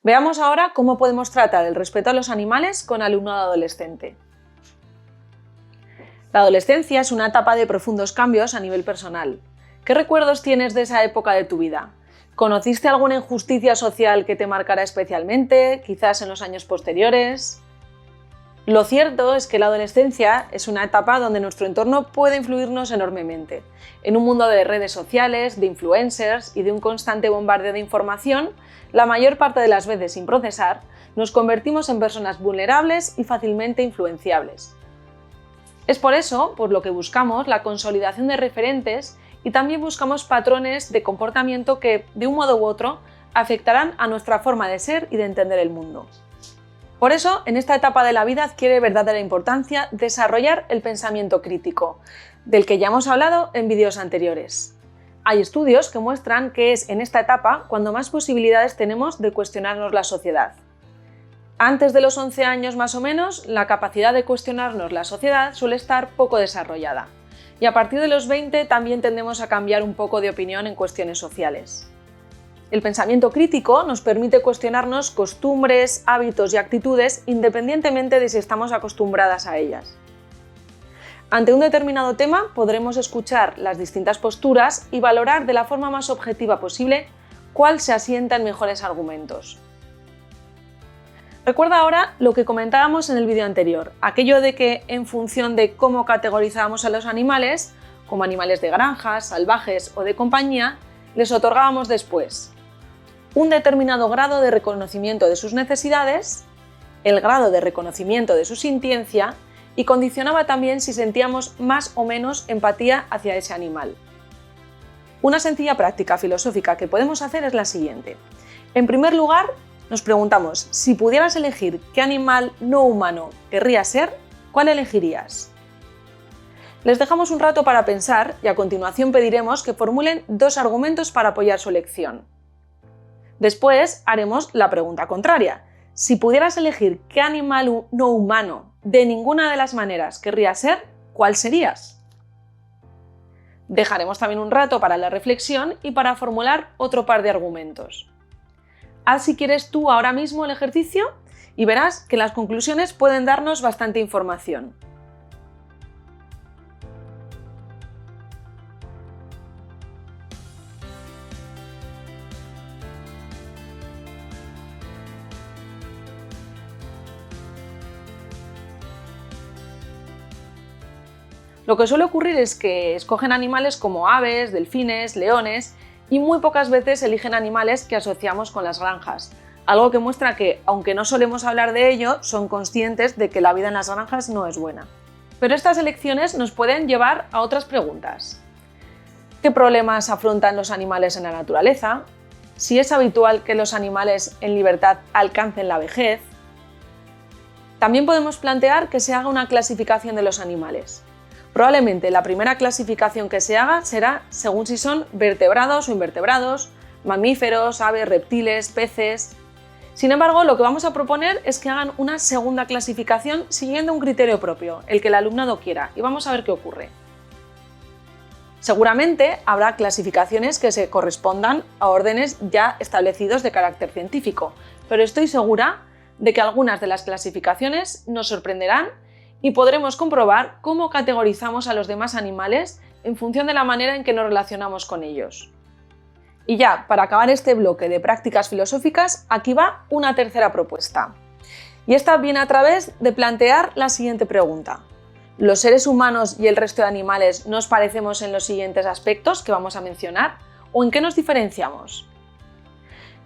Veamos ahora cómo podemos tratar el respeto a los animales con alumnado adolescente. La adolescencia es una etapa de profundos cambios a nivel personal. ¿Qué recuerdos tienes de esa época de tu vida? ¿Conociste alguna injusticia social que te marcara especialmente, quizás en los años posteriores? Lo cierto es que la adolescencia es una etapa donde nuestro entorno puede influirnos enormemente. En un mundo de redes sociales, de influencers y de un constante bombardeo de información, la mayor parte de las veces sin procesar, nos convertimos en personas vulnerables y fácilmente influenciables. Es por eso por lo que buscamos la consolidación de referentes y también buscamos patrones de comportamiento que, de un modo u otro, afectarán a nuestra forma de ser y de entender el mundo. Por eso, en esta etapa de la vida adquiere verdadera importancia desarrollar el pensamiento crítico, del que ya hemos hablado en vídeos anteriores. Hay estudios que muestran que es en esta etapa cuando más posibilidades tenemos de cuestionarnos la sociedad. Antes de los 11 años más o menos, la capacidad de cuestionarnos la sociedad suele estar poco desarrollada. Y a partir de los 20 también tendemos a cambiar un poco de opinión en cuestiones sociales. El pensamiento crítico nos permite cuestionarnos costumbres, hábitos y actitudes independientemente de si estamos acostumbradas a ellas. Ante un determinado tema podremos escuchar las distintas posturas y valorar de la forma más objetiva posible cuál se asienta en mejores argumentos. Recuerda ahora lo que comentábamos en el vídeo anterior, aquello de que en función de cómo categorizábamos a los animales, como animales de granja, salvajes o de compañía, les otorgábamos después un determinado grado de reconocimiento de sus necesidades, el grado de reconocimiento de su sintiencia y condicionaba también si sentíamos más o menos empatía hacia ese animal. Una sencilla práctica filosófica que podemos hacer es la siguiente. En primer lugar, nos preguntamos, si pudieras elegir qué animal no humano querrías ser, ¿cuál elegirías? Les dejamos un rato para pensar y a continuación pediremos que formulen 2 argumentos para apoyar su elección. Después haremos la pregunta contraria. Si pudieras elegir qué animal no humano de ninguna de las maneras querrías ser, ¿cuál serías? Dejaremos también un rato para la reflexión y para formular otro par de argumentos. Haz si quieres tú ahora mismo el ejercicio y verás que las conclusiones pueden darnos bastante información. Lo que suele ocurrir es que escogen animales como aves, delfines, leones y muy pocas veces eligen animales que asociamos con las granjas, algo que muestra que, aunque no solemos hablar de ello, son conscientes de que la vida en las granjas no es buena. Pero estas elecciones nos pueden llevar a otras preguntas. ¿Qué problemas afrontan los animales en la naturaleza? ¿Si es habitual que los animales en libertad alcancen la vejez? También podemos plantear que se haga una clasificación de los animales. Probablemente la primera clasificación que se haga será según si son vertebrados o invertebrados, mamíferos, aves, reptiles, peces. Sin embargo, lo que vamos a proponer es que hagan una segunda clasificación siguiendo un criterio propio, el que el alumnado quiera, y vamos a ver qué ocurre. Seguramente habrá clasificaciones que se correspondan a órdenes ya establecidos de carácter científico, pero estoy segura de que algunas de las clasificaciones nos sorprenderán y podremos comprobar cómo categorizamos a los demás animales en función de la manera en que nos relacionamos con ellos. Y ya, para acabar este bloque de prácticas filosóficas, aquí va una tercera propuesta. Y esta viene a través de plantear la siguiente pregunta. ¿Los seres humanos y el resto de animales nos parecemos en los siguientes aspectos que vamos a mencionar? ¿O en qué nos diferenciamos?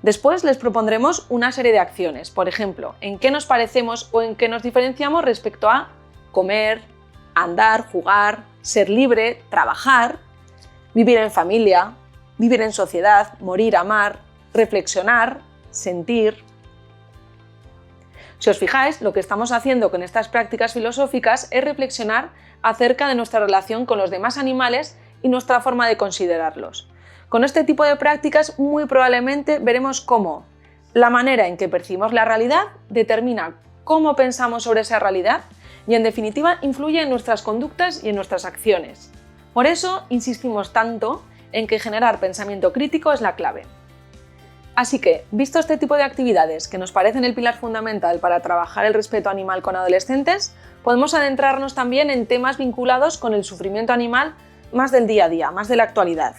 Después les propondremos una serie de acciones, por ejemplo, en qué nos parecemos o en qué nos diferenciamos respecto a comer, andar, jugar, ser libre, trabajar, vivir en familia, vivir en sociedad, morir, amar, reflexionar, sentir. Si os fijáis, lo que estamos haciendo con estas prácticas filosóficas es reflexionar acerca de nuestra relación con los demás animales y nuestra forma de considerarlos. Con este tipo de prácticas muy probablemente veremos cómo la manera en que percibimos la realidad determina cómo pensamos sobre esa realidad y en definitiva influye en nuestras conductas y en nuestras acciones. Por eso insistimos tanto en que generar pensamiento crítico es la clave. Así que, visto este tipo de actividades que nos parecen el pilar fundamental para trabajar el respeto animal con adolescentes, podemos adentrarnos también en temas vinculados con el sufrimiento animal más del día a día, más de la actualidad.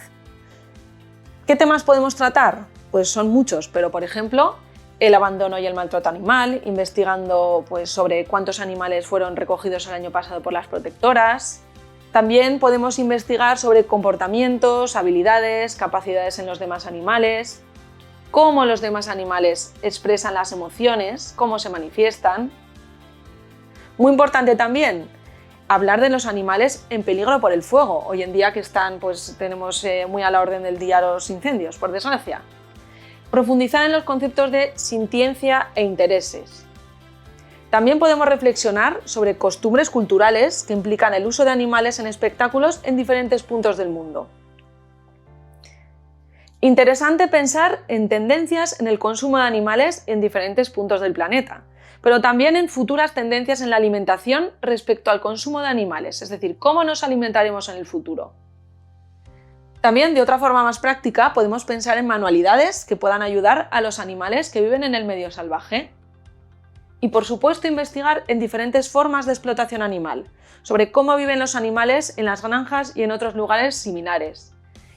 ¿Qué temas podemos tratar? Pues son muchos, pero por ejemplo, el abandono y el maltrato animal, investigando sobre cuántos animales fueron recogidos el año pasado por las protectoras. También podemos investigar sobre comportamientos, habilidades, capacidades en los demás animales, cómo los demás animales expresan las emociones, cómo se manifiestan. Muy importante también, hablar de los animales en peligro por el fuego. Hoy en día que tenemos muy a la orden del día los incendios, por desgracia. Profundizar en los conceptos de sintiencia e intereses. También podemos reflexionar sobre costumbres culturales que implican el uso de animales en espectáculos en diferentes puntos del mundo. Interesante pensar en tendencias en el consumo de animales en diferentes puntos del planeta, pero también en futuras tendencias en la alimentación respecto al consumo de animales, es decir, cómo nos alimentaremos en el futuro. También, de otra forma más práctica, podemos pensar en manualidades que puedan ayudar a los animales que viven en el medio salvaje. Y, por supuesto, investigar en diferentes formas de explotación animal, sobre cómo viven los animales en las granjas y en otros lugares similares.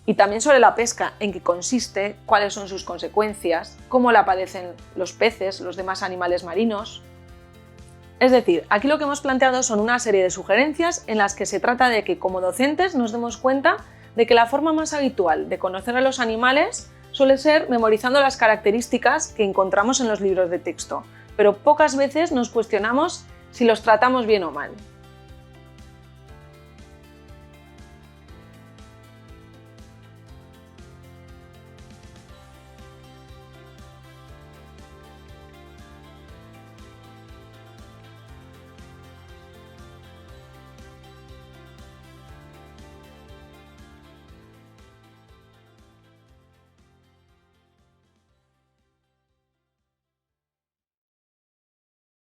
Y también sobre la pesca, en qué consiste, cuáles son sus consecuencias, cómo la padecen los peces, los demás animales marinos. Es decir, aquí lo que hemos planteado son una serie de sugerencias en las que se trata de que como docentes nos demos cuenta de que la forma más habitual de conocer a los animales suele ser memorizando las características que encontramos en los libros de texto, pero pocas veces nos cuestionamos si los tratamos bien o mal.